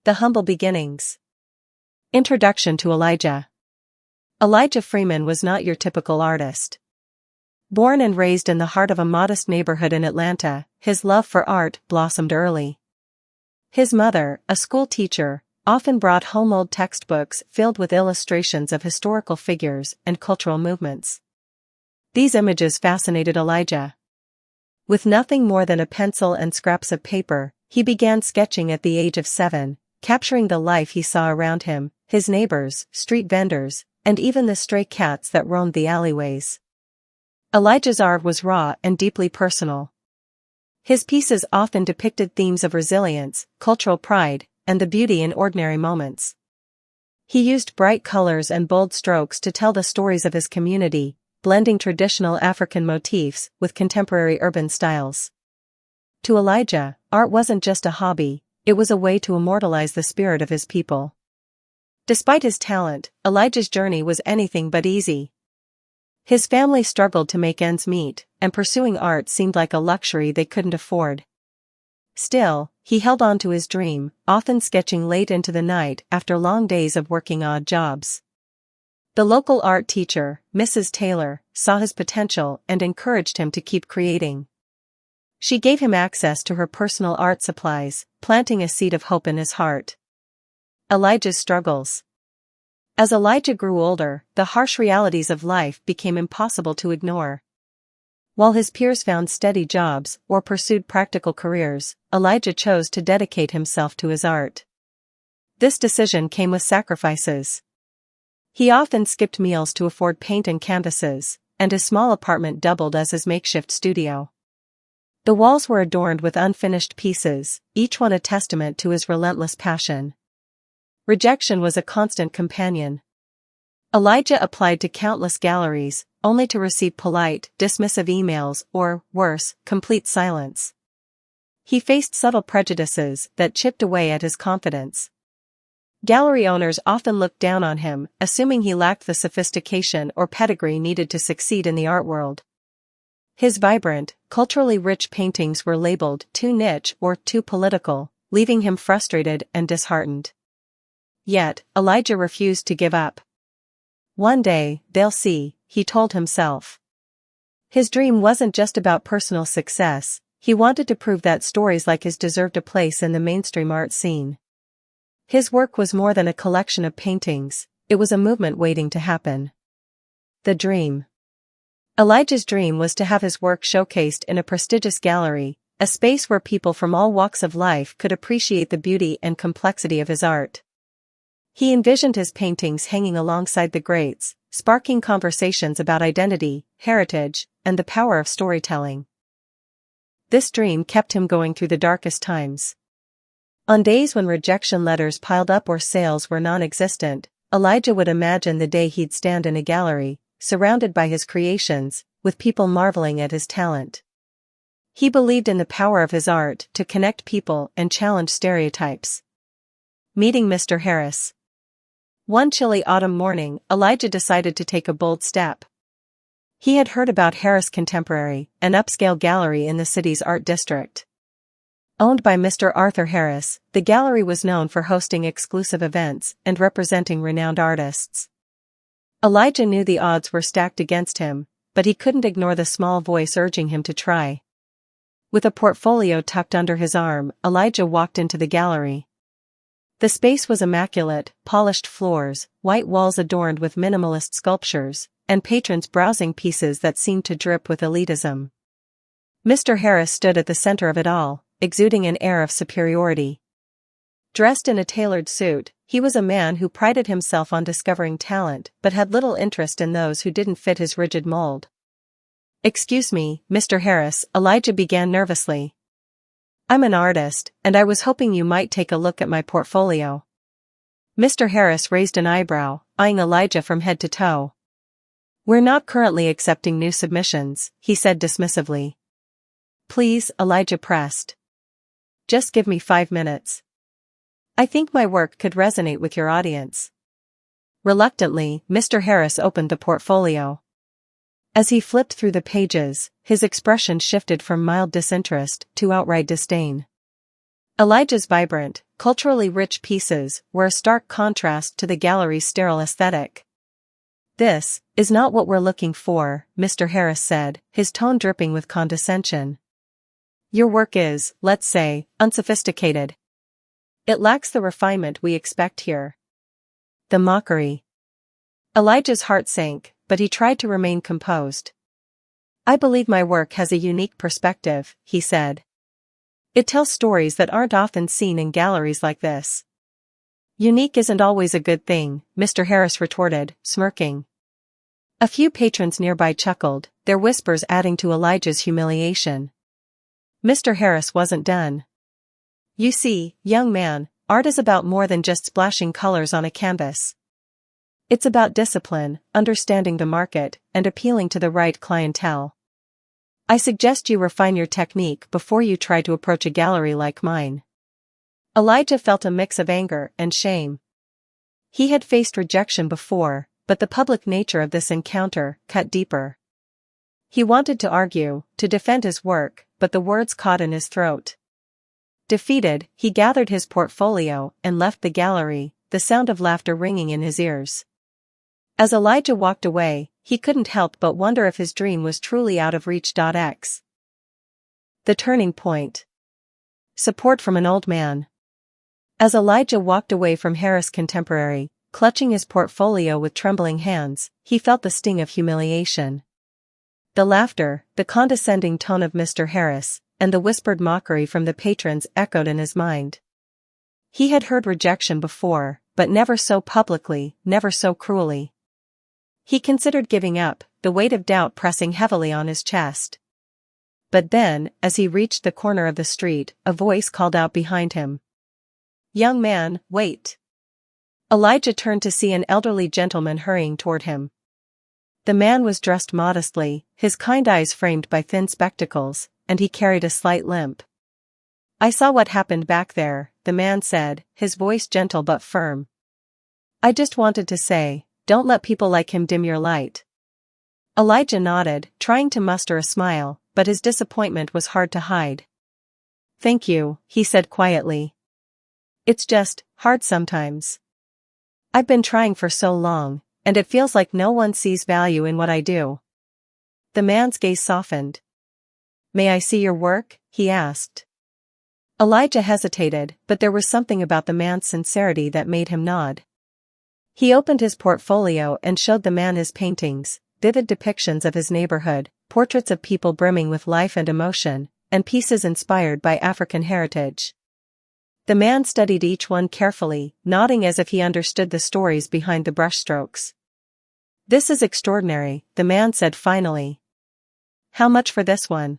The Humble Beginnings. Introduction to Elijah. Elijah Freeman was not your typical artist. Born and raised in the heart of a modest neighborhood in Atlanta, his love for art blossomed early. His mother, a school teacher, often brought home old textbooks filled with illustrations of historical figures and cultural movements. These images fascinated Elijah. With nothing more than a pencil and scraps of paper, he began sketching at the age of 7, capturing the life he saw around him, his neighbors, street vendors, and even the stray cats that roamed the alleyways. Elijah's art was raw and deeply personal. His pieces often depicted themes of resilience, cultural pride, and the beauty in ordinary moments. He used bright colors and bold strokes to tell the stories of his community, blending traditional African motifs with contemporary urban styles. To Elijah, art wasn't just a hobby, it was a way to immortalize the spirit of his people. Despite his talent, Elijah's journey was anything but easy. His family struggled to make ends meet, and pursuing art seemed like a luxury they couldn't afford. Still, he held on to his dream, often sketching late into the night after long days of working odd jobs. The local art teacher, Mrs. Taylor, saw his potential and encouraged him to keep creating. She gave him access to her personal art supplies, planting a seed of hope in his heart. Elijah's struggles. As Elijah grew older, the harsh realities of life became impossible to ignore. While his peers found steady jobs or pursued practical careers, Elijah chose to dedicate himself to his art. This decision came with sacrifices. He often skipped meals to afford paint and canvases, and his small apartment doubled as his makeshift studio. The walls were adorned with unfinished pieces, each one a testament to his relentless passion. Rejection was a constant companion. Elijah applied to countless galleries, only to receive polite, dismissive emails or, worse, complete silence. He faced subtle prejudices that chipped away at his confidence. Gallery owners often looked down on him, assuming he lacked the sophistication or pedigree needed to succeed in the art world. His vibrant, culturally rich paintings were labeled too niche or too political, leaving him frustrated and disheartened. Yet, Elijah refused to give up. One day, they'll see, he told himself. His dream wasn't just about personal success, he wanted to prove that stories like his deserved a place in the mainstream art scene. His work was more than a collection of paintings, it was a movement waiting to happen. The dream. Elijah's dream was to have his work showcased in a prestigious gallery, a space where people from all walks of life could appreciate the beauty and complexity of his art. He envisioned his paintings hanging alongside the greats, sparking conversations about identity, heritage, and the power of storytelling. This dream kept him going through the darkest times. On days when rejection letters piled up or sales were non-existent, Elijah would imagine the day he'd stand in a gallery, surrounded by his creations, with people marveling at his talent. He believed in the power of his art to connect people and challenge stereotypes. Meeting Mr. Harris. One chilly autumn morning, Elijah decided to take a bold step. He had heard about Harris Contemporary, an upscale gallery in the city's art district. Owned by Mr. Arthur Harris, the gallery was known for hosting exclusive events and representing renowned artists. Elijah knew the odds were stacked against him, but he couldn't ignore the small voice urging him to try. With a portfolio tucked under his arm, Elijah walked into the gallery. The space was immaculate, polished floors, white walls adorned with minimalist sculptures, and patrons browsing pieces that seemed to drip with elitism. Mr. Harris stood at the center of it all, exuding an air of superiority. Dressed in a tailored suit, he was a man who prided himself on discovering talent but had little interest in those who didn't fit his rigid mold. "Excuse me, Mr. Harris," Elijah began nervously. "I'm an artist, and I was hoping you might take a look at my portfolio." Mr. Harris raised an eyebrow, eyeing Elijah from head to toe. "We're not currently accepting new submissions," he said dismissively. "Please," Elijah pressed. "Just give me 5 minutes. I think my work could resonate with your audience." Reluctantly, Mr. Harris opened the portfolio. As he flipped through the pages, his expression shifted from mild disinterest to outright disdain. Elijah's vibrant, culturally rich pieces were a stark contrast to the gallery's sterile aesthetic. "This is not what we're looking for," Mr. Harris said, his tone dripping with condescension. "Your work is, let's say, unsophisticated. It lacks the refinement we expect here." The mockery. Elijah's heart sank, but he tried to remain composed. "I believe my work has a unique perspective," he said. "It tells stories that aren't often seen in galleries like this." "Unique isn't always a good thing," Mr. Harris retorted, smirking. A few patrons nearby chuckled, their whispers adding to Elijah's humiliation. Mr. Harris wasn't done. "You see, young man, art is about more than just splashing colors on a canvas. It's about discipline, understanding the market, and appealing to the right clientele. I suggest you refine your technique before you try to approach a gallery like mine." Elijah felt a mix of anger and shame. He had faced rejection before, but the public nature of this encounter cut deeper. He wanted to argue, to defend his work, but the words caught in his throat. Defeated, he gathered his portfolio and left the gallery, the sound of laughter ringing in his ears. As Elijah walked away, he couldn't help but wonder if his dream was truly out of reach. X. The turning point. Support from an old man. As Elijah walked away from Harris Contemporary, clutching his portfolio with trembling hands, he felt the sting of humiliation. The laughter, the condescending tone of Mr. Harris, and the whispered mockery from the patrons echoed in his mind. He had heard rejection before, but never so publicly, never so cruelly. He considered giving up, the weight of doubt pressing heavily on his chest. But then, as he reached the corner of the street, a voice called out behind him. "Young man, wait." Elijah turned to see an elderly gentleman hurrying toward him. The man was dressed modestly, his kind eyes framed by thin spectacles, and he carried a slight limp. "I saw what happened back there," the man said, his voice gentle but firm. "I just wanted to say, don't let people like him dim your light." Elijah nodded, trying to muster a smile, but his disappointment was hard to hide. "Thank you," he said quietly. "It's just hard sometimes. I've been trying for so long, and it feels like no one sees value in what I do." The man's gaze softened. "May I see your work?" he asked. Elijah hesitated, but there was something about the man's sincerity that made him nod. He opened his portfolio and showed the man his paintings, vivid depictions of his neighborhood, portraits of people brimming with life and emotion, and pieces inspired by African heritage. The man studied each one carefully, nodding as if he understood the stories behind the brushstrokes. "This is extraordinary," the man said finally. "How much for this one?"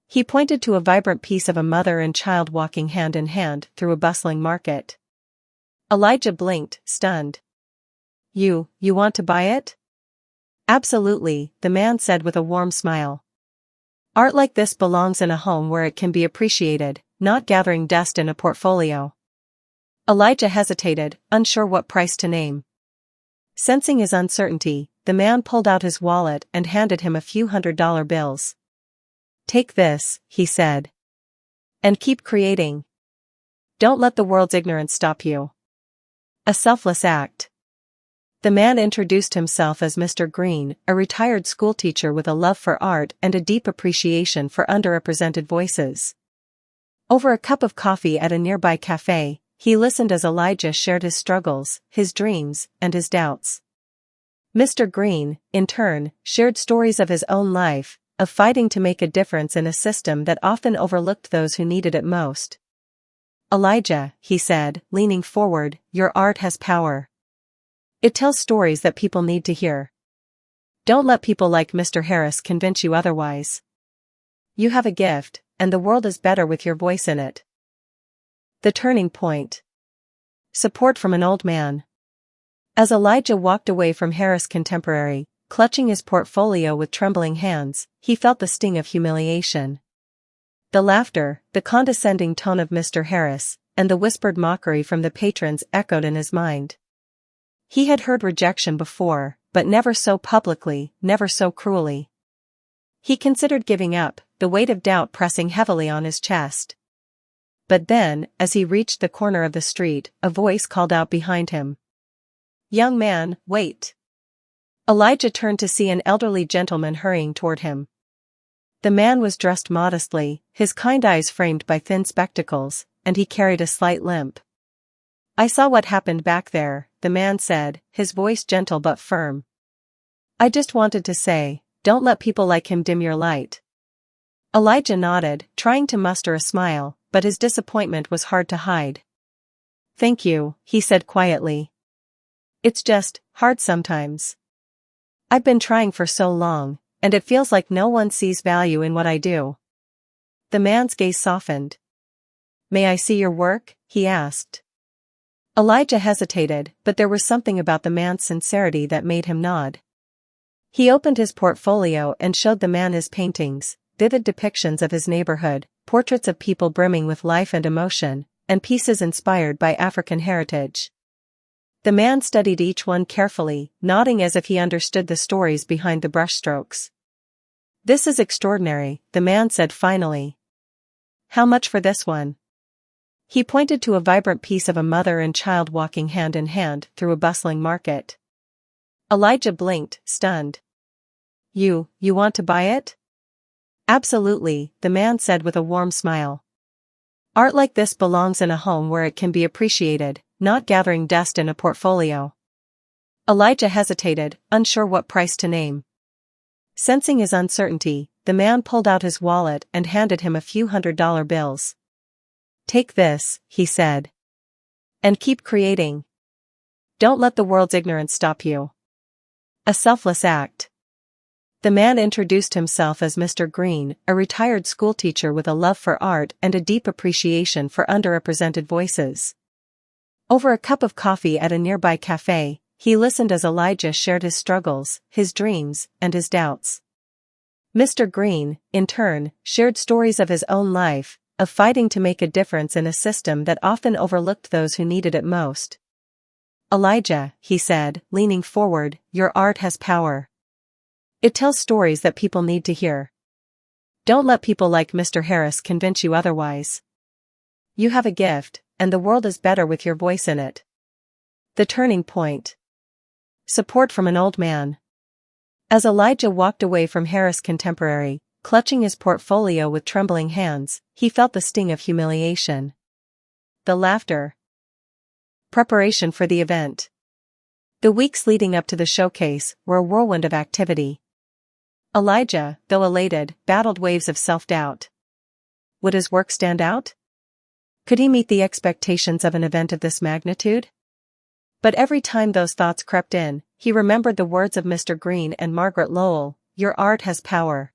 He pointed to a vibrant piece of a mother and child walking hand in hand through a bustling market. Elijah blinked, stunned. You want to buy it?" "Absolutely," the man said with a warm smile. "Art like this belongs in a home where it can be appreciated, not gathering dust in a portfolio." Elijah hesitated, unsure what price to name. Sensing his uncertainty, the man pulled out his wallet and handed him a few $100 bills. "Take this," he said. "And keep creating. Don't let the world's ignorance stop you." A selfless act. The man introduced himself as Mr. Green, a retired schoolteacher with a love for art and a deep appreciation for underrepresented voices. Over a cup of coffee at a nearby cafe, he listened as Elijah shared his struggles, his dreams, and his doubts. Mr. Green, in turn, shared stories of his own life, of fighting to make a difference in a system that often overlooked those who needed it most. "Elijah," he said, leaning forward, "your art has power. It tells stories that people need to hear. Don't let people like Mr. Harris convince you otherwise. You have a gift, and the world is better with your voice in it." The turning point. Support from an old man. As Elijah walked away from Harris Contemporary, clutching his portfolio with trembling hands, he felt the sting of humiliation. The laughter, the condescending tone of Mr. Harris, and the whispered mockery from the patrons echoed in his mind. He had heard rejection before, but never so publicly, never so cruelly. He considered giving up, the weight of doubt pressing heavily on his chest. But then, as he reached the corner of the street, a voice called out behind him. "Young man, wait." Elijah turned to see an elderly gentleman hurrying toward him. The man was dressed modestly, his kind eyes framed by thin spectacles, and he carried a slight limp. "I saw what happened back there," the man said, his voice gentle but firm. "I just wanted to say, don't let people like him dim your light." Elijah nodded, trying to muster a smile, but his disappointment was hard to hide. "Thank you," he said quietly. "It's just hard sometimes. I've been trying for so long, and it feels like no one sees value in what I do." The man's gaze softened. "May I see your work?" he asked. Elijah hesitated, but there was something about the man's sincerity that made him nod. He opened his portfolio and showed the man his paintings, vivid depictions of his neighborhood, portraits of people brimming with life and emotion, and pieces inspired by African heritage. The man studied each one carefully, nodding as if he understood the stories behind the brushstrokes. "This is extraordinary," the man said finally. "How much for this one?" He pointed to a vibrant piece of a mother and child walking hand in hand through a bustling market. Elijah blinked, stunned. You want to buy it?" "Absolutely," the man said with a warm smile. "Art like this belongs in a home where it can be appreciated, not gathering dust in a portfolio." Elijah hesitated, unsure what price to name. Sensing his uncertainty, the man pulled out his wallet and handed him a few $100 bills. "Take this," he said. "And keep creating. Don't let the world's ignorance stop you." A selfless act. The man introduced himself as Mr. Green, a retired schoolteacher with a love for art and a deep appreciation for underrepresented voices. Over a cup of coffee at a nearby cafe, he listened as Elijah shared his struggles, his dreams, and his doubts. Mr. Green, in turn, shared stories of his own life, of fighting to make a difference in a system that often overlooked those who needed it most. "Elijah," he said, leaning forward, "your art has power. It tells stories that people need to hear. Don't let people like Mr. Harris convince you otherwise. You have a gift, and the world is better with your voice in it." The turning point. Support from an old man. As Elijah walked away from Harris Contemporary, clutching his portfolio with trembling hands, he felt the sting of humiliation. The laughter. Preparation for the event. The weeks leading up to the showcase were a whirlwind of activity. Elijah, though elated, battled waves of self-doubt. Would his work stand out? Could he meet the expectations of an event of this magnitude? But every time those thoughts crept in, he remembered the words of Mr. Green and Margaret Lowell, "Your art has power."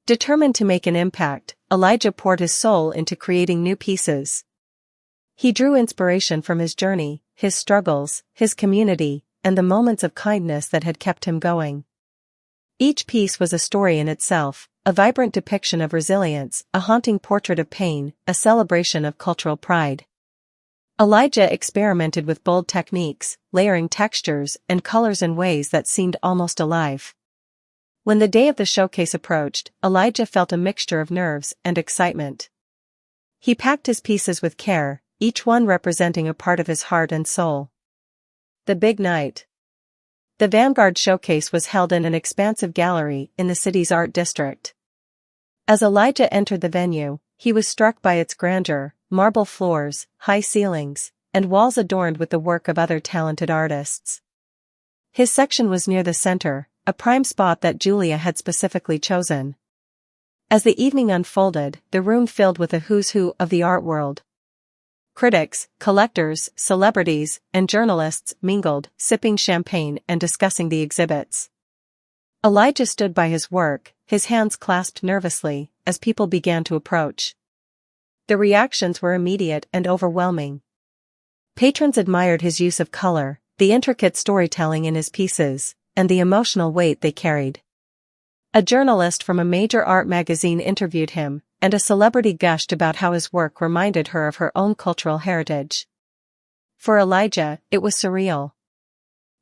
Determined to make an impact, Elijah poured his soul into creating new pieces. He drew inspiration from his journey, his struggles, his community, and the moments of kindness that had kept him going. Each piece was a story in itself, a vibrant depiction of resilience, a haunting portrait of pain, a celebration of cultural pride. Elijah experimented with bold techniques, layering textures and colors in ways that seemed almost alive. When the day of the showcase approached, Elijah felt a mixture of nerves and excitement. He packed his pieces with care, each one representing a part of his heart and soul. The big night. The Vanguard Showcase was held in an expansive gallery in the city's art district. As Elijah entered the venue, he was struck by its grandeur, marble floors, high ceilings, and walls adorned with the work of other talented artists. His section was near the center, a prime spot that Julia had specifically chosen. As the evening unfolded, the room filled with a who's who of the art world. Critics, collectors, celebrities, and journalists mingled, sipping champagne and discussing the exhibits. Elijah stood by his work, his hands clasped nervously, as people began to approach. The reactions were immediate and overwhelming. Patrons admired his use of color, the intricate storytelling in his pieces, and the emotional weight they carried. A journalist from a major art magazine interviewed him, and a celebrity gushed about how his work reminded her of her own cultural heritage. For Elijah, it was surreal.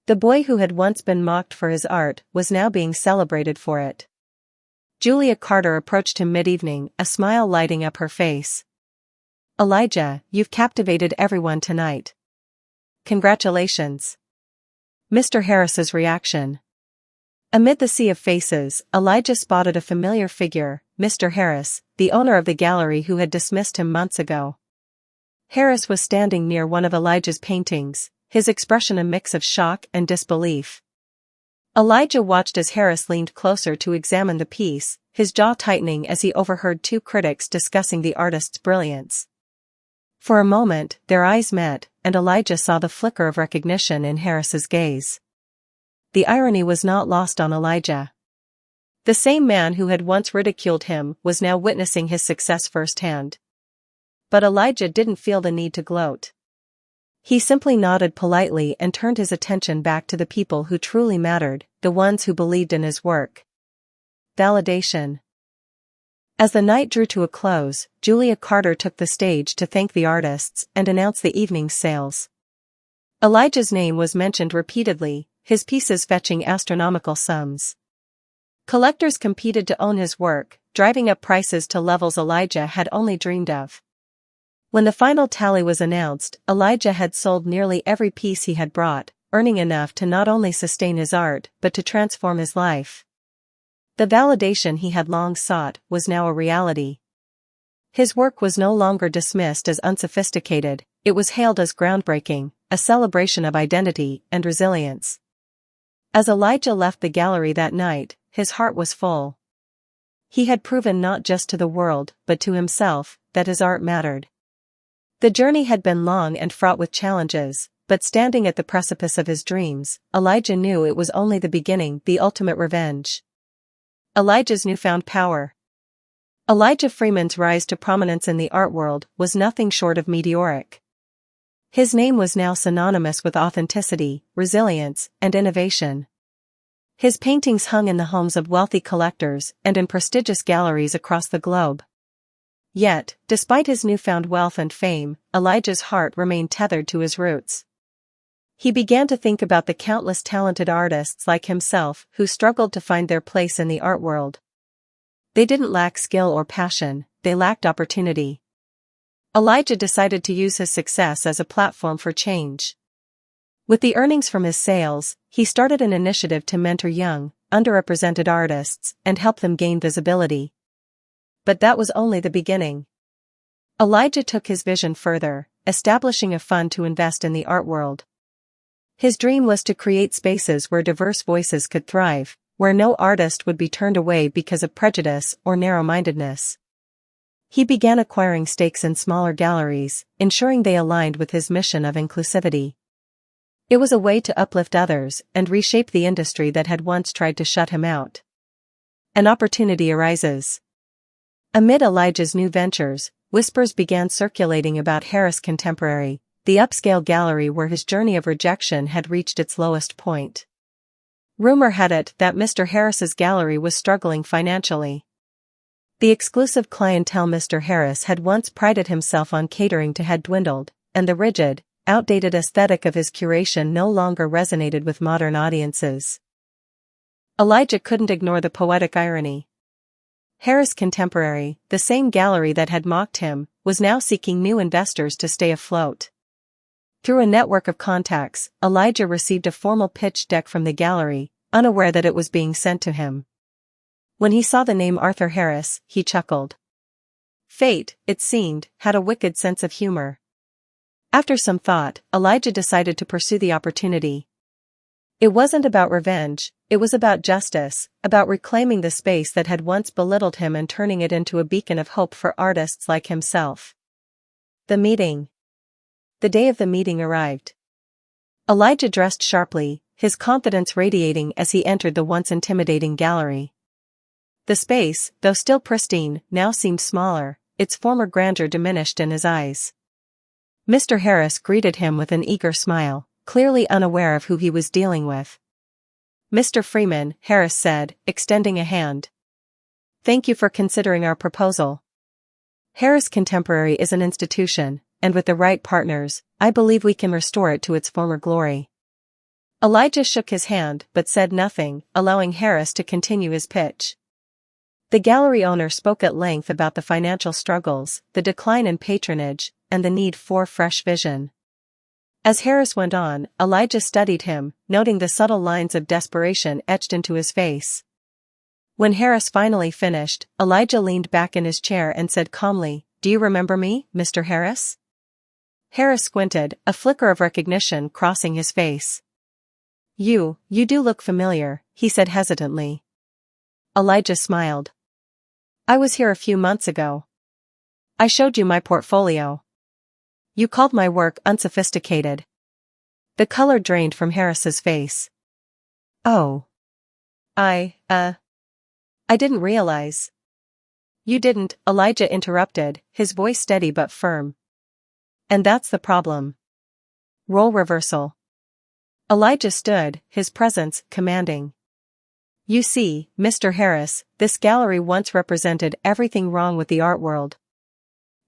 The boy who had once been mocked for his art was now being celebrated for it. Julia Carter approached him mid-evening, a smile lighting up her face. Elijah, you've captivated everyone tonight. Congratulations. Mr. Harris's reaction. Amid the sea of faces, Elijah spotted a familiar figure, Mr. Harris, the owner of the gallery who had dismissed him months ago. Harris was standing near one of Elijah's paintings, his expression a mix of shock and disbelief. Elijah watched as Harris leaned closer to examine the piece, his jaw tightening as he overheard two critics discussing the artist's brilliance. For a moment, their eyes met, and Elijah saw the flicker of recognition in Harris's gaze. The irony was not lost on Elijah. The same man who had once ridiculed him was now witnessing his success firsthand. But Elijah didn't feel the need to gloat. He simply nodded politely and turned his attention back to the people who truly mattered, the ones who believed in his work. Validation. As the night drew to a close, Julia Carter took the stage to thank the artists and announce the evening's sales. Elijah's name was mentioned repeatedly, his pieces fetching astronomical sums. Collectors competed to own his work, driving up prices to levels Elijah had only dreamed of. When the final tally was announced, Elijah had sold nearly every piece he had brought, earning enough to not only sustain his art but to transform his life. The validation he had long sought was now a reality. His work was no longer dismissed as unsophisticated, it was hailed as groundbreaking, a celebration of identity and resilience. As Elijah left the gallery that night, his heart was full. He had proven not just to the world, but to himself, that his art mattered. The journey had been long and fraught with challenges, but standing at the precipice of his dreams, Elijah knew it was only the beginning, the ultimate revenge. Elijah's newfound power. Elijah Freeman's rise to prominence in the art world was nothing short of meteoric. His name was now synonymous with authenticity, resilience, and innovation. His paintings hung in the homes of wealthy collectors and in prestigious galleries across the globe. Yet, despite his newfound wealth and fame, Elijah's heart remained tethered to his roots. He began to think about the countless talented artists like himself who struggled to find their place in the art world. They didn't lack skill or passion, they lacked opportunity. Elijah decided to use his success as a platform for change. With the earnings from his sales, he started an initiative to mentor young, underrepresented artists and help them gain visibility. But that was only the beginning. Elijah took his vision further, establishing a fund to invest in the art world. His dream was to create spaces where diverse voices could thrive, where no artist would be turned away because of prejudice or narrow-mindedness. He began acquiring stakes in smaller galleries, ensuring they aligned with his mission of inclusivity. It was a way to uplift others and reshape the industry that had once tried to shut him out. An opportunity arises. Amid Elijah's new ventures, whispers began circulating about Harris Contemporary, the upscale gallery where his journey of rejection had reached its lowest point. Rumor had it that Mr. Harris's gallery was struggling financially. The exclusive clientele Mr. Harris had once prided himself on catering to had dwindled, and the rigid, outdated aesthetic of his curation no longer resonated with modern audiences. Elijah couldn't ignore the poetic irony. Harris Contemporary, the same gallery that had mocked him, was now seeking new investors to stay afloat. Through a network of contacts, Elijah received a formal pitch deck from the gallery, unaware that it was being sent to him. When he saw the name Arthur Harris, he chuckled. Fate, it seemed, had a wicked sense of humor. After some thought, Elijah decided to pursue the opportunity. It wasn't about revenge, it was about justice, about reclaiming the space that had once belittled him and turning it into a beacon of hope for artists like himself. The meeting. The day of the meeting arrived. Elijah dressed sharply, his confidence radiating as he entered the once intimidating gallery. The space, though still pristine, now seemed smaller, its former grandeur diminished in his eyes. Mr. Harris greeted him with an eager smile, clearly unaware of who he was dealing with. Mr. Freeman, Harris said, extending a hand. Thank you for considering our proposal. Harris Contemporary is an institution, and with the right partners, I believe we can restore it to its former glory. Elijah shook his hand but said nothing, allowing Harris to continue his pitch. The gallery owner spoke at length about the financial struggles, the decline in patronage, and the need for fresh vision. As Harris went on, Elijah studied him, noting the subtle lines of desperation etched into his face. When Harris finally finished, Elijah leaned back in his chair and said calmly, "Do you remember me, Mr. Harris?" Harris squinted, a flicker of recognition crossing his face. You do look familiar," he said hesitantly. Elijah smiled. "I was here a few months ago. I showed you my portfolio. You called my work unsophisticated." The color drained from Harris's face. "Oh. I didn't realize." "You didn't," Elijah interrupted, his voice steady but firm. "And that's the problem." Role reversal. Elijah stood, his presence commanding. "You see, Mr. Harris, this gallery once represented everything wrong with the art world.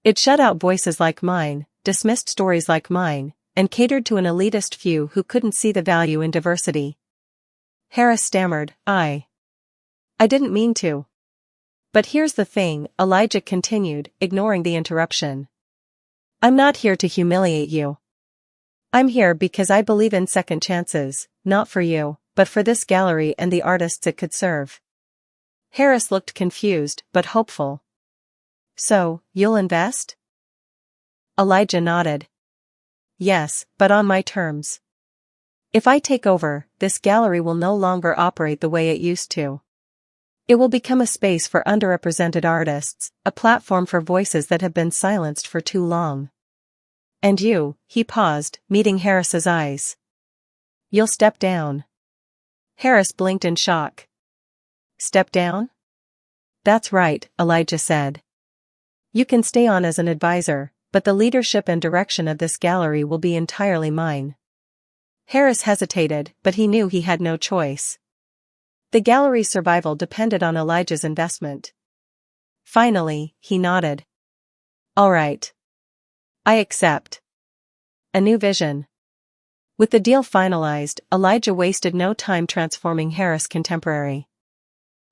It shut out voices like mine, dismissed stories like mine, and catered to an elitist few who couldn't see the value in diversity." Harris stammered, I didn't mean to." "But here's the thing," Elijah continued, ignoring the interruption. "I'm not here to humiliate you. I'm here because I believe in second chances, not for you, but for this gallery and the artists it could serve." Harris looked confused, but hopeful. "So, you'll invest?" Elijah nodded. "Yes, but on my terms. If I take over, this gallery will no longer operate the way it used to. It will become a space for underrepresented artists, a platform for voices that have been silenced for too long. And you," he paused, meeting Harris's eyes. "You'll step down." Harris blinked in shock. "Step down?" "That's right," Elijah said. "You can stay on as an advisor, but the leadership and direction of this gallery will be entirely mine." Harris hesitated, but he knew he had no choice. The gallery's survival depended on Elijah's investment. Finally, he nodded. "All right. I accept." A new vision. With the deal finalized, Elijah wasted no time transforming Harris contemporary.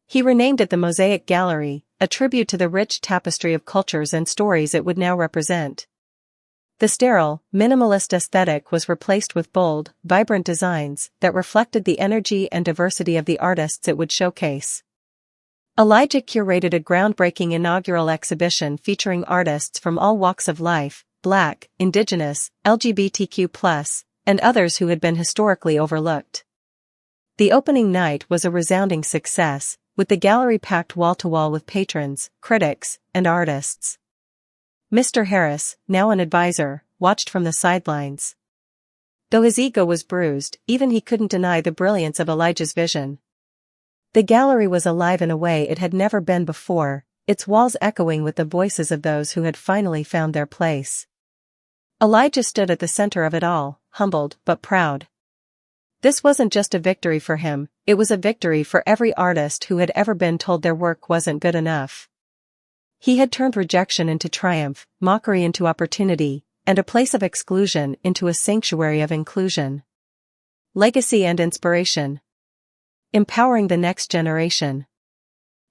He renamed it the Mosaic Gallery, a tribute to the rich tapestry of cultures and stories it would now represent. The sterile, minimalist aesthetic was replaced with bold, vibrant designs that reflected the energy and diversity of the artists it would showcase. Elijah curated a groundbreaking inaugural exhibition featuring artists from all walks of life, Black, Indigenous, LGBTQ+, and others who had been historically overlooked. The opening night was a resounding success, with the gallery packed wall-to-wall with patrons, critics, and artists. Mr. Harris, now an advisor, watched from the sidelines. Though his ego was bruised, even he couldn't deny the brilliance of Elijah's vision. The gallery was alive in a way it had never been before, its walls echoing with the voices of those who had finally found their place. Elijah stood at the center of it all, humbled but proud. This wasn't just a victory for him, it was a victory for every artist who had ever been told their work wasn't good enough. He had turned rejection into triumph, mockery into opportunity, and a place of exclusion into a sanctuary of inclusion. Legacy and inspiration. Empowering the next generation.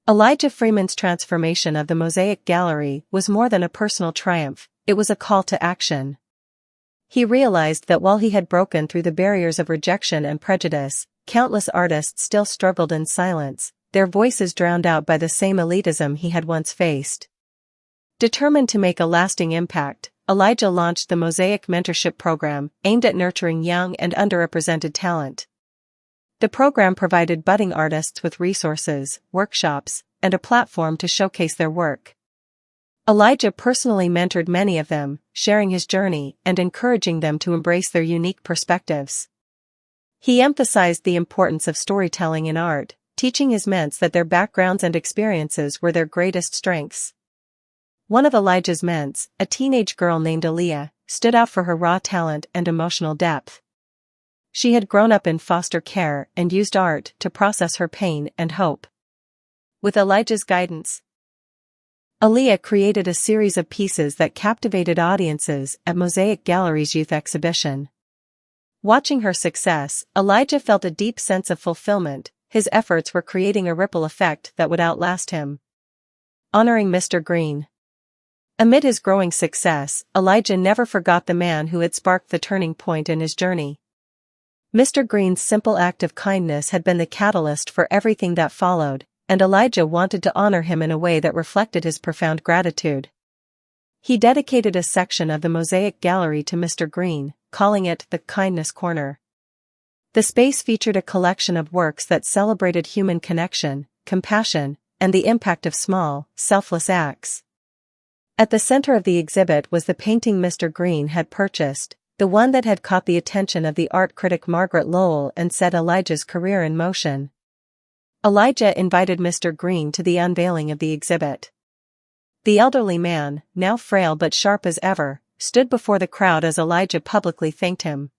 Elijah Freeman's transformation of the Mosaic Gallery was more than a personal triumph, it was a call to action. He realized that while he had broken through the barriers of rejection and prejudice, countless artists still struggled in silence, their voices drowned out by the same elitism he had once faced. Determined to make a lasting impact, Elijah launched the Mosaic Mentorship Program, aimed at nurturing young and underrepresented talent. The program provided budding artists with resources, workshops, and a platform to showcase their work. Elijah personally mentored many of them, sharing his journey and encouraging them to embrace their unique perspectives. He emphasized the importance of storytelling in art, teaching his mentees that their backgrounds and experiences were their greatest strengths. One of Elijah's mentees, a teenage girl named Aaliyah, stood out for her raw talent and emotional depth. She had grown up in foster care and used art to process her pain and hope. With Elijah's guidance, Aaliyah created a series of pieces that captivated audiences at Mosaic Gallery's youth exhibition. Watching her success, Elijah felt a deep sense of fulfillment. His efforts were creating a ripple effect that would outlast him. honoring Mr. Green. Amid his growing success, Elijah never forgot the man who had sparked the turning point in his journey. Mr. Green's simple act of kindness had been the catalyst for everything that followed, and Elijah wanted to honor him in a way that reflected his profound gratitude. He dedicated a section of the Mosaic Gallery to Mr. Green, calling it the Kindness Corner. The space featured a collection of works that celebrated human connection, compassion, and the impact of small, selfless acts. At the center of the exhibit was the painting Mr. Green had purchased, the one that had caught the attention of the art critic Margaret Lowell and set Elijah's career in motion. Elijah invited Mr. Green to the unveiling of the exhibit. The elderly man, now frail but sharp as ever, stood before the crowd as Elijah publicly thanked him.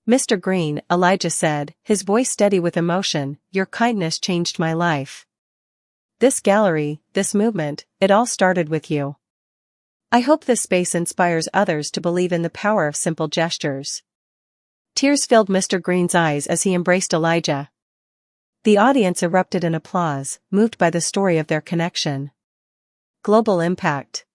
"Mr. Green," Elijah said, his voice steady with emotion, "your kindness changed my life. This gallery, this movement, it all started with you. I hope this space inspires others to believe in the power of simple gestures." Tears filled Mr. Green's eyes as he embraced Elijah. The audience erupted in applause, moved by the story of their connection. Global impact.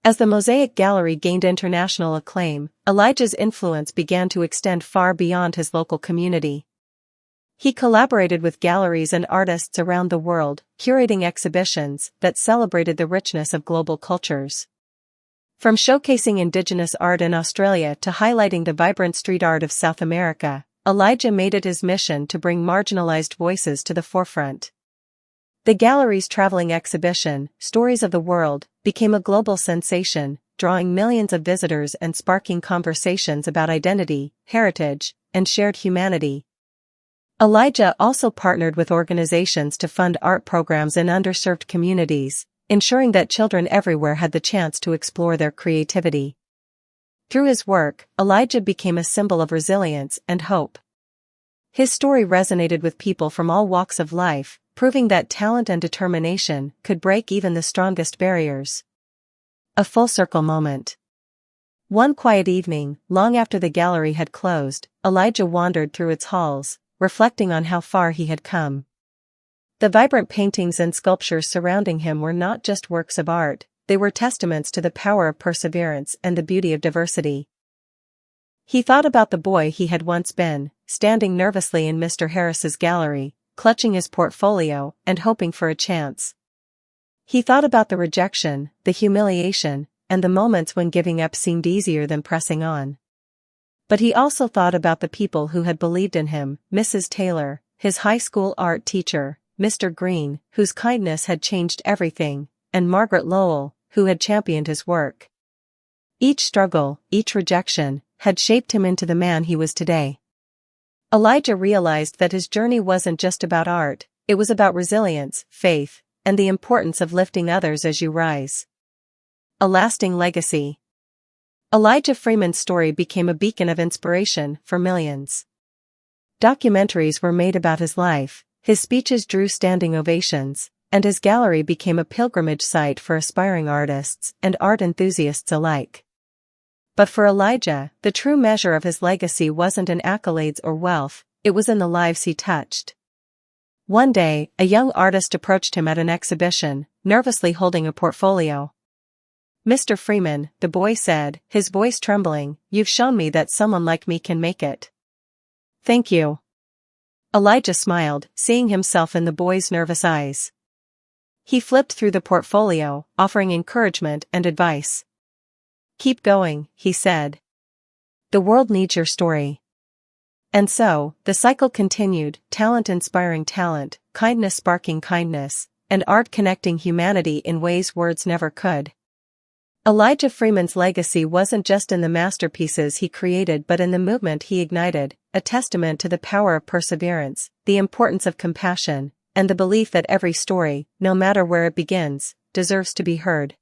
As the Mosaic Gallery gained international acclaim, Elijah's influence began to extend far beyond his local community. He collaborated with galleries and artists around the world, curating exhibitions that celebrated the richness of global cultures. From showcasing indigenous art in Australia to highlighting the vibrant street art of South America, Elijah made it his mission to bring marginalized voices to the forefront. The gallery's traveling exhibition, Stories of the World, became a global sensation, drawing millions of visitors and sparking conversations about identity, heritage, and shared humanity. Elijah also partnered with organizations to fund art programs in underserved communities, ensuring that children everywhere had the chance to explore their creativity. Through his work, Elijah became a symbol of resilience and hope. His story resonated with people from all walks of life, proving that talent and determination could break even the strongest barriers. A full circle moment. One quiet evening, long after the gallery had closed, Elijah wandered through its halls, reflecting on how far he had come. The vibrant paintings and sculptures surrounding him were not just works of art, they were testaments to the power of perseverance and the beauty of diversity. He thought about the boy he had once been, standing nervously in Mr. Harris's gallery, clutching his portfolio and hoping for a chance. He thought about the rejection, the humiliation, and the moments when giving up seemed easier than pressing on. But he also thought about the people who had believed in him, Mrs. Taylor, his high school art teacher, Mr. Green, whose kindness had changed everything, and Margaret Lowell, who had championed his work. Each struggle, each rejection, had shaped him into the man he was today. Elijah realized that his journey wasn't just about art, it was about resilience, faith, and the importance of lifting others as you rise. A lasting legacy. Elijah Freeman's story became a beacon of inspiration for millions. Documentaries were made about his life, his speeches drew standing ovations, and his gallery became a pilgrimage site for aspiring artists and art enthusiasts alike. But for Elijah, the true measure of his legacy wasn't in accolades or wealth, it was in the lives he touched. One day, a young artist approached him at an exhibition, nervously holding a portfolio. "Mr. Freeman," the boy said, his voice trembling, "you've shown me that someone like me can make it." "Thank you." Elijah smiled, seeing himself in the boy's nervous eyes. He flipped through the portfolio, offering encouragement and advice. "Keep going," he said. "The world needs your story." And so, the cycle continued, talent inspiring talent, kindness sparking kindness, and art connecting humanity in ways words never could. Elijah Freeman's legacy wasn't just in the masterpieces he created but in the movement he ignited, a testament to the power of perseverance, the importance of compassion, and the belief that every story, no matter where it begins, deserves to be heard.